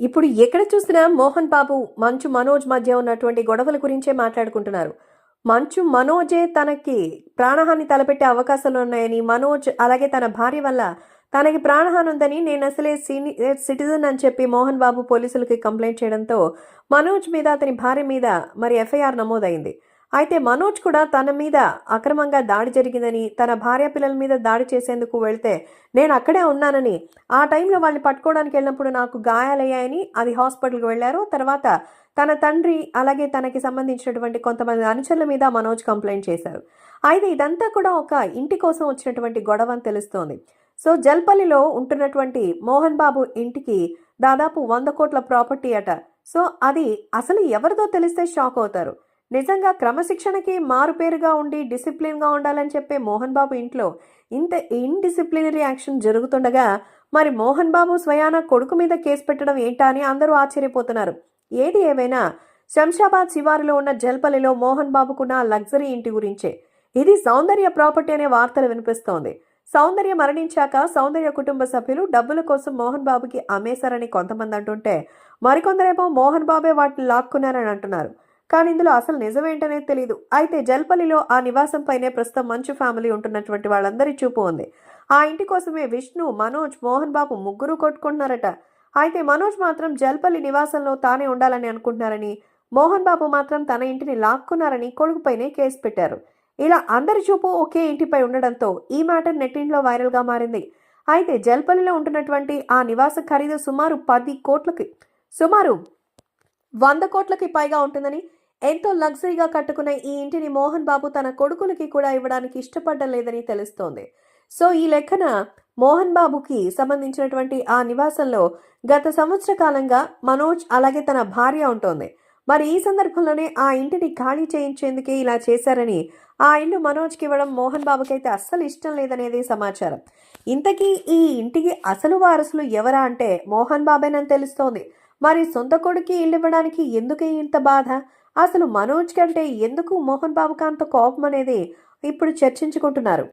ఇప్పుడు ఎక్కడ చూసినా మోహన్ బాబు, మంచు మనోజ్ మధ్య ఉన్నటువంటి గొడవల గురించే మాట్లాడుకుంటున్నారు. మంచు మనోజే తనకి ప్రాణహాని తలపెట్టే అవకాశాలున్నాయని, మనోజ్ అలాగే తన భార్య వల్ల తనకి ప్రాణహాని ఉందని, నేనసలే సీనియర్ సిటిజన్ అని చెప్పి మోహన్ బాబు పోలీసులకి కంప్లైంట్ చేయడంతో మనోజ్ మీద, అతని భార్య మీద మరి ఎఫ్ఐఆర్ నమోదైంది. అయితే మనోజ్ కూడా తన మీద అక్రమంగా దాడి జరిగిందని, తన భార్య పిల్లల మీద దాడి చేసేందుకు వెళ్తే నేను అక్కడే ఉన్నానని, ఆ టైంలో వాళ్ళని పట్టుకోవడానికి వెళ్ళినప్పుడు నాకు గాయాలయ్యాయని అది హాస్పిటల్కి వెళ్ళారు. తర్వాత తన తండ్రి అలాగే తనకి సంబంధించినటువంటి కొంతమంది అనుచరుల మీద మనోజ్ కంప్లైంట్ చేశారు. అయితే ఇదంతా కూడా ఒక ఇంటి కోసం వచ్చినటువంటి గొడవ అని తెలుస్తోంది. సో జల్పల్లిలో ఉంటున్నటువంటి మోహన్ బాబు ఇంటికి దాదాపు 100 కోట్ల ప్రాపర్టీ అట. సో అది అసలు ఎవరిదో తెలిస్తే షాక్ అవుతారు. నిజంగా క్రమశిక్షణకి మారుపేరుగా ఉండి డిసిప్లిన్గా ఉండాలని చెప్పే మోహన్ బాబు ఇంట్లో ఇంత ఇన్డిసిప్లినరీ యాక్షన్ జరుగుతుండగా మరి మోహన్ బాబు స్వయాన కొడుకు మీద కేసు పెట్టడం ఏంటా అని అందరూ ఆశ్చర్యపోతున్నారు. ఏది ఏమైనా శంషాబాద్ శివారులో ఉన్న జల్పల్లిలో మోహన్ బాబుకున్న లగ్జరీ ఇంటి గురించే. ఇది సౌందర్య ప్రాపర్టీ అనే వార్తలు వినిపిస్తోంది. సౌందర్య మరణించాక సౌందర్య కుటుంబ సభ్యులు డబ్బుల కోసం మోహన్ బాబుకి అమ్మేశారని కొంతమంది అంటుంటే, మరికొందరేమో మోహన్ బాబే వాటిని లాక్కున్నారని అంటున్నారు. కానీ ఇందులో అసలు నిజమేంటనేది తెలీదు. అయితే జల్పల్లిలో ఆ నివాసం పైనే ప్రస్తుతం మంచు ఫ్యామిలీ ఉంటున్నటువంటి వాళ్ళందరి చూపు ఉంది. ఆ ఇంటి కోసమే విష్ణు, మనోజ్, మోహన్ బాబు ముగ్గురు కొట్టుకుంటున్నారట. అయితే మనోజ్ మాత్రం జల్పల్లి నివాసంలో తానే ఉండాలని అనుకుంటున్నారని, మోహన్ బాబు మాత్రం తన ఇంటిని లాక్కున్నారని కొడుకుపైనే కేసు పెట్టారు. ఇలా అందరి చూపు ఒకే ఇంటిపై ఉండడంతో ఈ మ్యాటర్ నెట్టింట్లో వైరల్గా మారింది. అయితే జల్పల్లిలో ఉంటున్నటువంటి ఆ నివాస ఖరీదు సుమారు 10 కోట్లకి, సుమారు 100 కోట్లకి పైగా ఉంటుందని, ఎంతో లగ్జరీగా కట్టుకున్న ఈ ఇంటిని మోహన్ బాబు తన కొడుకులకి కూడా ఇవ్వడానికి ఇష్టపడడం లేదని తెలుస్తోంది. సో ఈ లెక్కన మోహన్ బాబుకి సంబంధించినటువంటి ఆ నివాసంలో గత సంవత్సర కాలంగా మనోజ్ అలాగే తన భార్య ఉంటోంది. మరి ఈ సందర్భంలోనే ఆ ఇంటిని ఖాళీ చేయించేందుకే ఇలా చేశారని, ఆ ఇల్లు మనోజ్కి ఇవ్వడం మోహన్ బాబుకైతే అస్సలు ఇష్టం లేదనేది సమాచారం. ఇంతకీ ఈ ఇంటికి అసలు వారసులు ఎవరా అంటే మోహన్ బాబేనని తెలుస్తోంది. మరి సొంత కొడుకి ఇల్లు ఇవ్వడానికి ఎందుకు ఇంత బాధ? అసలు మనోజ్ కంటే ఎందుకు మోహన్ బాబుకి అంత కోపం అనేది ఇప్పుడు చర్చించుకుంటున్నారు.